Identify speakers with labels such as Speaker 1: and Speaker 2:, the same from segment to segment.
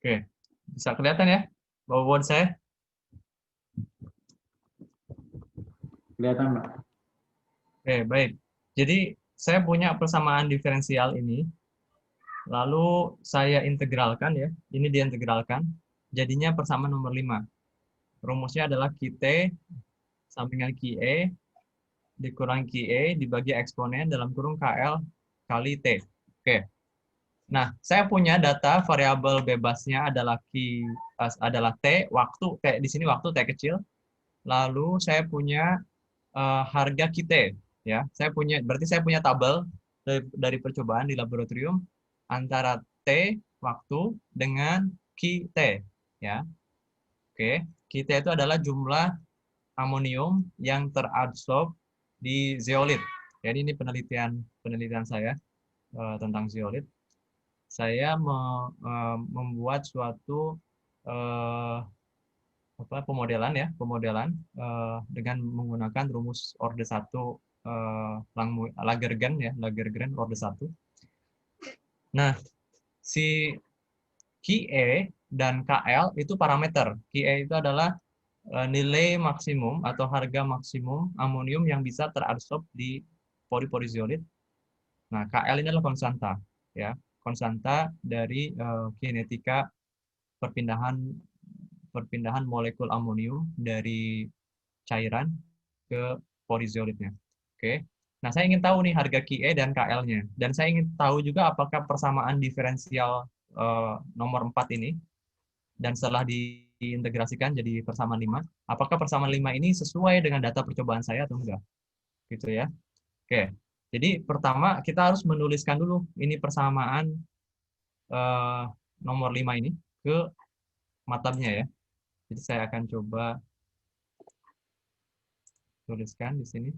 Speaker 1: Oke, bisa kelihatan ya bawaan saya?
Speaker 2: Kelihatan, Pak.
Speaker 1: Oke, baik. Jadi saya punya persamaan diferensial ini, lalu saya integralkan ya. Ini diintegralkan, jadinya persamaan nomor 5. Rumusnya adalah QT sama dengan QE dikurangi QE dibagi eksponen dalam kurung KL kali T. Oke. Nah, saya punya data variabel bebasnya adalah adalah T, waktu T di sini waktu T kecil. Lalu saya punya harga QT ya. Berarti saya punya tabel dari percobaan di laboratorium antara T waktu dengan QT ya. Oke, QT itu adalah jumlah amonium yang teradsorb di zeolit. Jadi ini penelitian saya tentang zeolit. Saya membuat suatu pemodelan dengan menggunakan rumus orde 1 Lagergren orde 1. Nah, si QE dan KL itu parameter. QE itu adalah nilai maksimum atau harga maksimum amonium yang bisa teradsorb di pori-pori zeolit. Nah, KL ini adalah konstanta, ya, konstanta dari kinetika perpindahan molekul amonium dari cairan ke pori zeolitnya. Oke. Nah, saya ingin tahu nih harga QE dan KL-nya. Dan saya ingin tahu juga apakah persamaan diferensial nomor 4 ini dan setelah diintegrasikan jadi persamaan 5, apakah persamaan 5 ini sesuai dengan data percobaan saya atau enggak? Gitu ya. Oke. Jadi pertama kita harus menuliskan dulu ini persamaan nomor 5 ini ke MATLAB-nya ya. Jadi saya akan coba tuliskan di sini.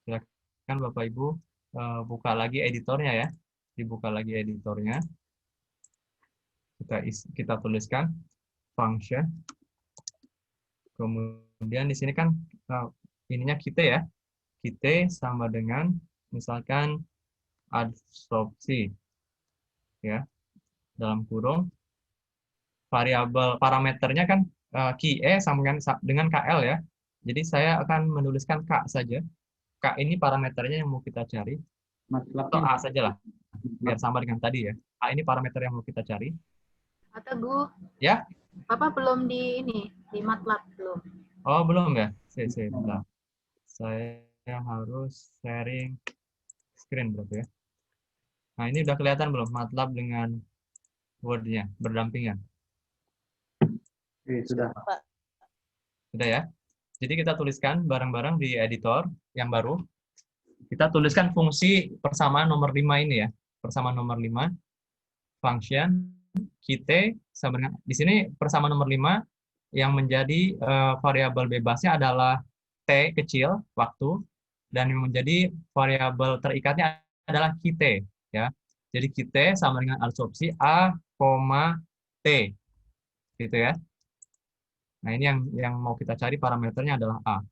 Speaker 1: Silakan Bapak Ibu buka lagi editornya ya. Dibuka lagi editornya. Kita tuliskan function. Kemudian di sini kan ininya kita ya. Kita sama dengan misalkan adsorpsi ya. Dalam kurung variabel parameternya kan QE sama dengan KL ya. Jadi saya akan menuliskan K saja. K ini parameternya yang mau kita cari. Atau
Speaker 2: MATLAB-nya
Speaker 1: A saja lah, biar sama dengan tadi ya. A ini parameter yang mau kita cari.
Speaker 3: Pak Teguh,
Speaker 1: Ya?
Speaker 3: Bapak belum di MATLAB belum?
Speaker 1: Oh, belum ya? Bentar. Saya harus sharing screen berarti ya. Nah, ini udah kelihatan belum MATLAB dengan Word-nya berdampingan?
Speaker 2: sudah.
Speaker 1: Sudah ya? Jadi kita tuliskan bareng-bareng di editor yang baru. Kita tuliskan fungsi persamaan nomor 5 ini ya. Persamaan nomor 5, function, QT, sama dengan, di sini persamaan nomor 5, yang menjadi variabel bebasnya adalah T kecil, waktu, dan yang menjadi variabel terikatnya adalah QT. Ya. Jadi QT sama dengan adsorpsi A, T. Gitu ya. Nah, ini yang mau kita cari parameternya adalah A.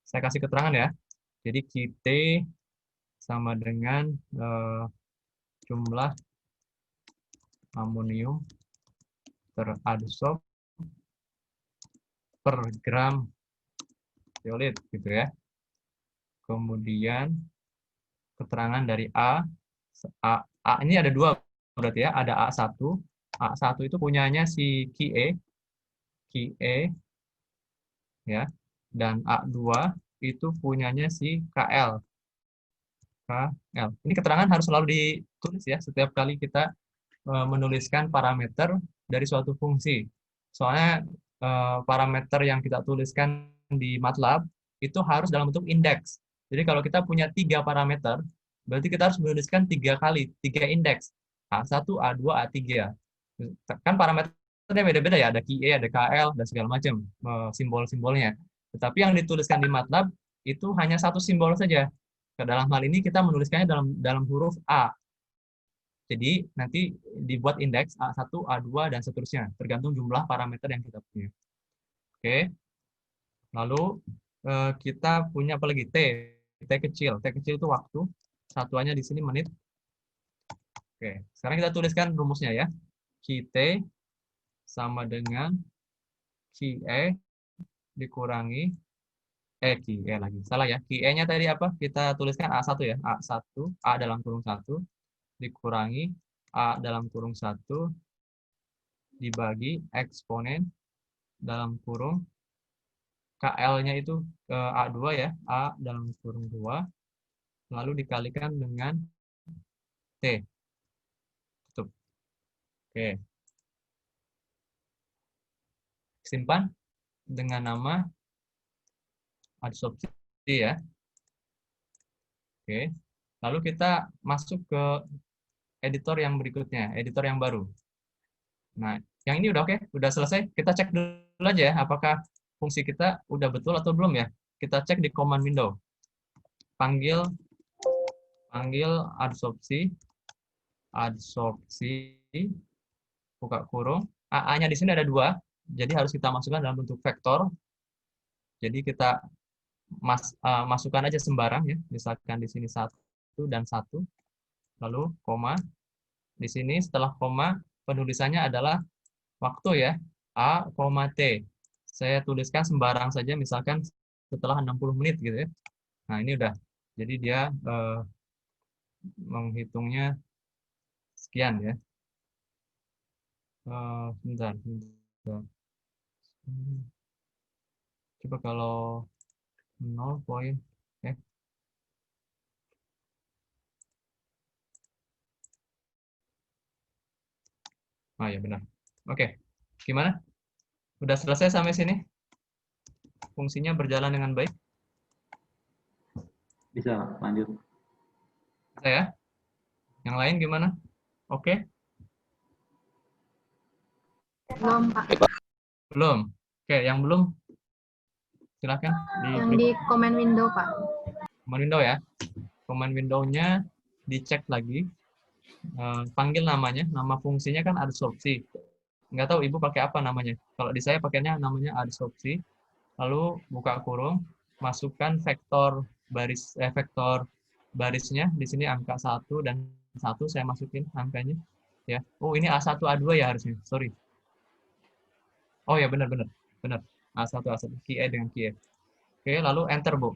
Speaker 1: Saya kasih keterangan ya. Jadi QT sama dengan jumlah amonium teradsorb per gram zeolit gitu ya. Kemudian keterangan dari A ini ada dua berarti ya, ada A1. A1 itu punyanya si QE ya. Dan A2 itu punyanya si KL. Ini keterangan harus selalu ditulis ya setiap kali kita menuliskan parameter dari suatu fungsi. Soalnya parameter yang kita tuliskan di MATLAB itu harus dalam bentuk indeks. Jadi kalau kita punya 3 parameter, berarti kita harus menuliskan 3 kali, 3 indeks. A1, A2, A3. Kan parameternya beda-beda ya, ada QE, ada KL, dan segala macam simbol-simbolnya. Tetapi yang dituliskan di MATLAB itu hanya satu simbol saja. Dalam hal ini kita menuliskannya dalam huruf A. Jadi nanti dibuat indeks A1, A2, dan seterusnya, tergantung jumlah parameter yang kita punya. Oke. Lalu kita punya apa lagi? T kecil. T kecil itu waktu. Satuannya di sini menit. Oke. Sekarang kita tuliskan rumusnya ya. key T sama dengan key E dikurangi key E lagi. Salah ya. Key E-nya tadi apa? Kita tuliskan A1 ya. A1, A dalam kurung 1 dikurangi A dalam kurung 1 dibagi eksponen dalam kurung KL-nya itu A2 ya. A dalam kurung 2 lalu dikalikan dengan T. Tutup. Oke. Simpan dengan nama adsorpsi ya. Oke. Lalu kita masuk ke editor yang berikutnya, editor yang baru. Nah, yang ini udah oke, udah selesai. Kita cek dulu aja ya, apakah fungsi kita udah betul atau belum ya. Kita cek di command window. Panggil adsorpsi, buka kurung. AA-nya di sini ada 2, jadi harus kita masukkan dalam bentuk vektor. Jadi kita masukkan aja sembarang ya, misalkan di sini 1 dan 1, lalu koma. Di sini setelah koma, penulisannya adalah waktu ya, A, T. Saya tuliskan sembarang saja, misalkan setelah 60 menit gitu ya. Nah, ini udah. Jadi dia menghitungnya sekian ya. Sebentar. Coba kalau 0 poin. Oh ya benar. Oke. Gimana? Udah selesai sampai sini? Fungsinya berjalan dengan baik?
Speaker 2: Bisa, lanjut.
Speaker 1: Bisa ya? Yang lain gimana? Oke?
Speaker 3: Belum, Pak.
Speaker 1: Belum? Oke, yang belum silakan
Speaker 3: Yang di command window, Pak.
Speaker 1: command window ya. Command window-nya dicek lagi. Panggil namanya, nama fungsinya kan adsorpsi. Nggak tahu Ibu pakai apa namanya. Kalau di saya pakainya namanya adsorpsi. Lalu buka kurung, masukkan vektor barisnya. Di sini angka 1 dan 1 saya masukin angkanya. Ya. Oh, ini A1, A2 ya harusnya. Sorry. Oh ya benar. Benar. A1, A1. Key E dengan key E. Oke, lalu enter, Bu.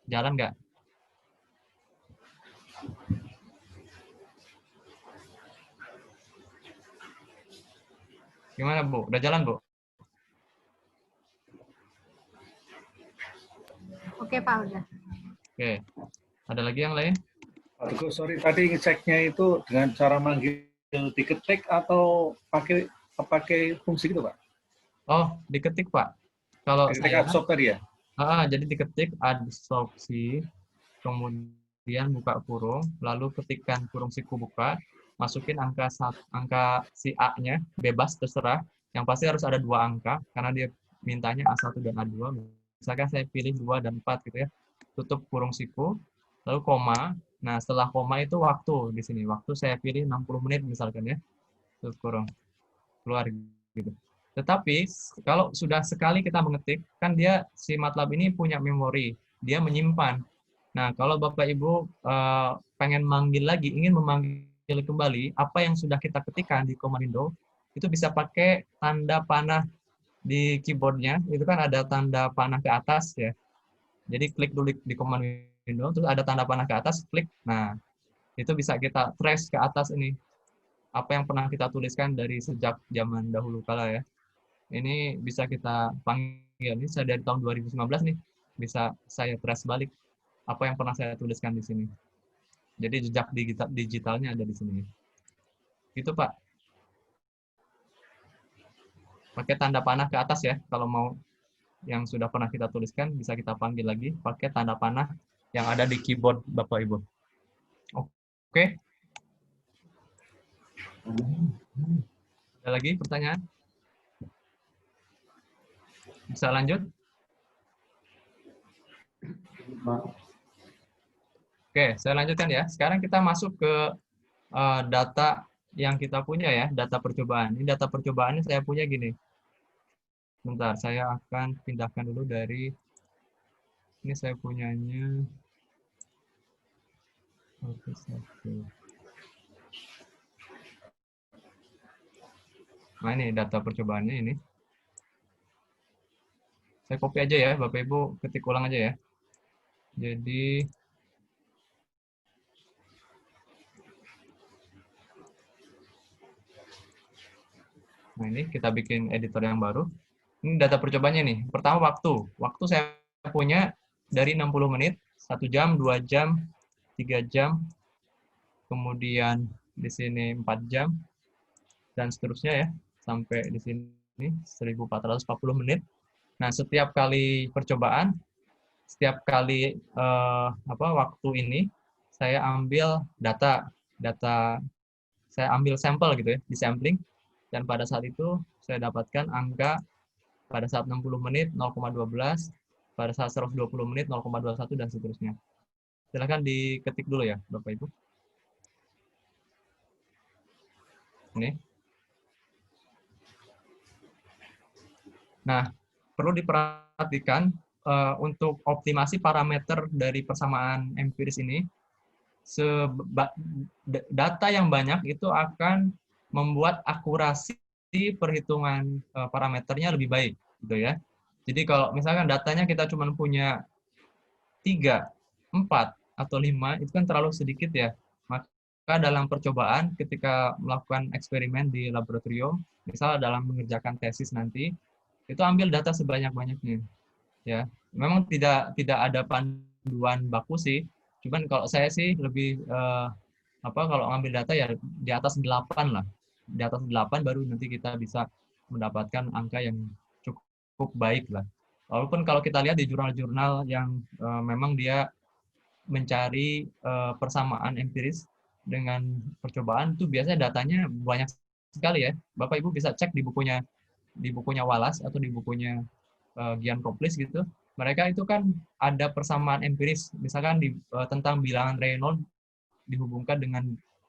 Speaker 1: Jalan nggak? Gimana, Bu? Udah jalan, Bu?
Speaker 3: Oke, Pak, udah.
Speaker 1: Oke. Ada lagi yang lain?
Speaker 4: Pak Teguh, sorry, tadi ngeceknya itu dengan cara manggil diketik atau pakai fungsi gitu, Pak?
Speaker 1: Oh, diketik, Pak. Kalau
Speaker 4: Diketik
Speaker 1: saya,
Speaker 4: adsorb tadi ya?
Speaker 1: jadi diketik adsorpsi, kemudian buka kurung, lalu ketikkan kurung siku buka, masukin angka si A-nya, bebas terserah. Yang pasti harus ada 2 angka, karena dia mintanya A1 dan A2. Misalkan saya pilih 2 dan 4 gitu ya. Tutup kurung siku, lalu koma. Nah, setelah koma itu waktu di sini. Waktu saya pilih 60 menit misalkan ya. Tutup kurung. Keluar gitu. Tetapi kalau sudah sekali kita mengetik, kan dia si MATLAB ini punya memori, dia menyimpan. Nah, kalau Bapak Ibu pengen manggil lagi, ingin memanggil kembali apa yang sudah kita ketikkan di command window, itu bisa pakai tanda panah di keyboardnya, itu kan ada tanda panah ke atas ya. Jadi klik dulu di command window, terus ada tanda panah ke atas, klik. Nah, itu bisa kita trace ke atas ini. Apa yang pernah kita tuliskan dari sejak zaman dahulu kala ya. Ini bisa kita panggil, ini saya dari tahun 2019 nih, bisa saya trace balik apa yang pernah saya tuliskan di sini. Jadi jejak digitalnya ada di sini. Itu Pak. Pakai tanda panah ke atas ya, kalau mau yang sudah pernah kita tuliskan, bisa kita panggil lagi pakai tanda panah yang ada di keyboard Bapak Ibu. Oke. Ada lagi pertanyaan? Bisa lanjut? Oke, saya lanjutkan ya. Sekarang kita masuk ke data yang kita punya ya, data percobaan. Ini data percobaannya saya punya gini. Bentar, saya akan pindahkan dulu dari, ini saya punyanya, Nah, ini data percobaannya ini. Saya copy aja ya, Bapak Ibu ketik ulang aja ya. Jadi, nah ini kita bikin editor yang baru. Ini data percobanya nih. Pertama waktu. Waktu saya punya dari 60 menit, 1 jam, 2 jam, 3 jam, kemudian di sini 4 jam, dan seterusnya ya. Sampai di sini 1440 menit. Nah, setiap kali percobaan, setiap kali waktu ini, saya ambil data saya ambil sampel gitu ya, di sampling, dan pada saat itu saya dapatkan angka pada saat 60 menit 0,12, pada saat 120 menit 0,21, dan seterusnya. Silahkan diketik dulu ya, Bapak Ibu. Ini. Nah, perlu diperhatikan untuk optimasi parameter dari persamaan empiris ini, data yang banyak itu akan membuat akurasi perhitungan parameternya lebih baik, gitu ya. Jadi kalau misalkan datanya kita cuma punya 3, 4, atau 5, itu kan terlalu sedikit ya. Maka dalam percobaan ketika melakukan eksperimen di laboratorium, misal dalam mengerjakan tesis nanti, itu ambil data sebanyak-banyaknya. Ya, memang tidak ada panduan baku sih. Cuman kalau saya sih lebih kalau ngambil data ya di atas 8 lah. Di atas 8 baru nanti kita bisa mendapatkan angka yang cukup baik lah. Walaupun kalau kita lihat di jurnal-jurnal yang memang dia mencari persamaan empiris dengan percobaan, itu biasanya datanya banyak sekali ya. Bapak Ibu bisa cek di bukunya Wallace atau di bukunya Gian Koplis gitu. Mereka itu kan ada persamaan empiris, misalkan tentang bilangan Reynolds dihubungkan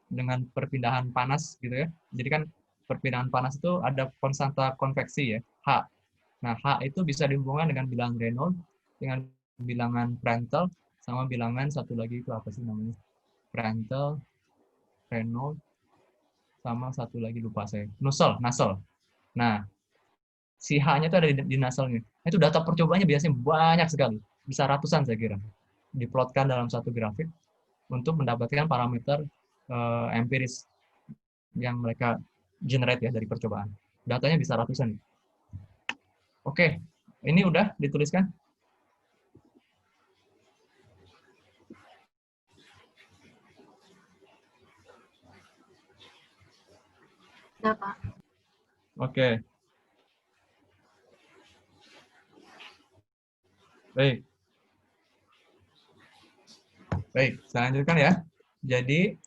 Speaker 1: dengan perpindahan panas gitu ya. Jadi kan perpindahan panas itu ada konstanta konveksi ya, H. Nah, H itu bisa dihubungkan dengan bilangan Reynolds, dengan bilangan Prandtl, sama bilangan satu lagi itu apa sih namanya? Prandtl, Reynolds, sama satu lagi lupa saya. Nusselt. Nah, si H-nya itu ada di Nusseltnya. Itu data percobaannya biasanya banyak sekali. Bisa ratusan saya kira. Diplotkan dalam satu grafik untuk mendapatkan parameter empiris yang mereka generate ya dari percobaan. Datanya bisa ratusan. Oke, ini udah dituliskan?
Speaker 3: Udah, Pak.
Speaker 1: Oke. Baik. Baik, saya lanjutkan ya. Jadi,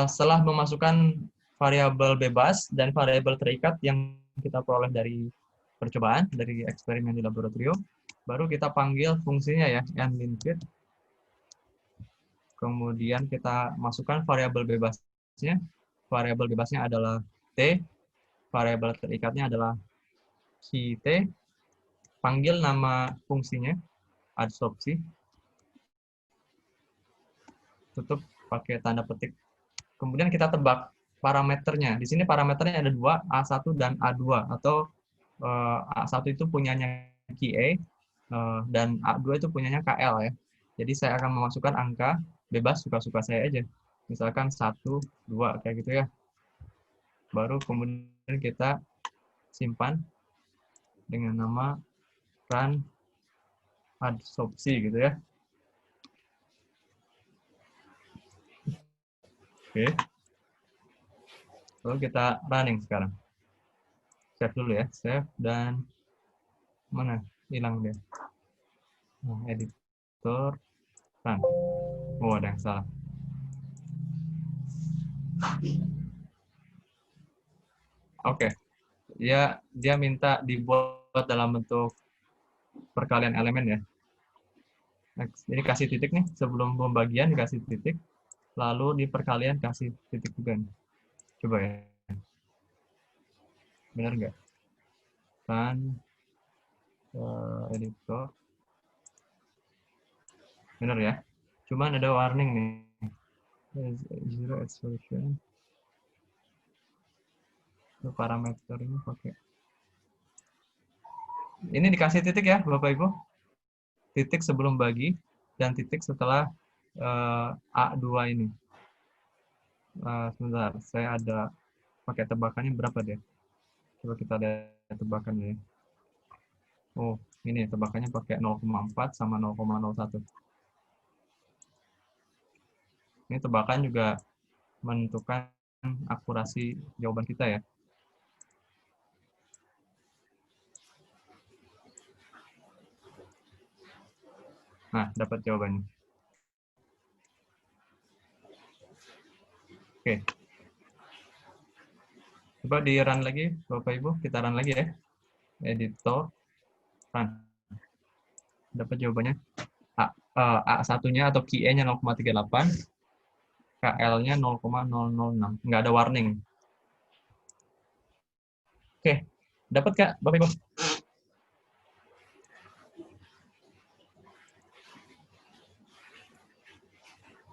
Speaker 1: setelah memasukkan variabel bebas dan variabel terikat yang kita peroleh dari percobaan, dari eksperimen di laboratorium, baru kita panggil fungsinya ya, nlinfit. Kemudian kita masukkan variabel bebasnya. Variabel bebasnya adalah T, variabel terikatnya adalah T, panggil nama fungsinya, adsorpsi, tutup pakai tanda petik. Kemudian kita tebak parameternya. Di sini parameternya ada 2, A1 dan A2, atau A1 itu punyanya QA, dan A2 itu punyanya KL ya. Jadi saya akan memasukkan angka bebas suka-suka saya aja. Misalkan 1, 2, kayak gitu ya. Baru kemudian kita simpan dengan nama run adsorpsi gitu ya. Oke. Lalu kita running sekarang. Save dulu ya, save, dan mana? Hilang dia. Nah, editor, run. Oh, ada yang salah. Oke. Dia minta dibuat dalam bentuk perkalian elemen ya. Next. Ini kasih titik nih, sebelum pembagian dikasih titik, lalu di perkalian kasih titik juga nih. Coba ya. Benar nggak? Kan editor. Benar ya? Cuman ada warning nih. Zero solution. parameter ini pakai. Ini dikasih titik ya, Bapak Ibu. Titik sebelum bagi dan titik setelah A2 ini. Sebentar, saya ada pakai tebakannya berapa deh? Coba kita lihat tebakannya. Oh, ini tebakannya pakai 0,4 sama 0,01. Ini tebakan juga menentukan akurasi jawaban kita ya. Nah, dapat jawabannya. Oke. Coba di run lagi, Bapak Ibu. Kita run lagi ya. Editor. Run. Dapat jawabannya. A1-nya atau QE-nya 0,38. KL-nya 0,006. Nggak ada warning. Oke. Dapat Kak, Bapak Ibu?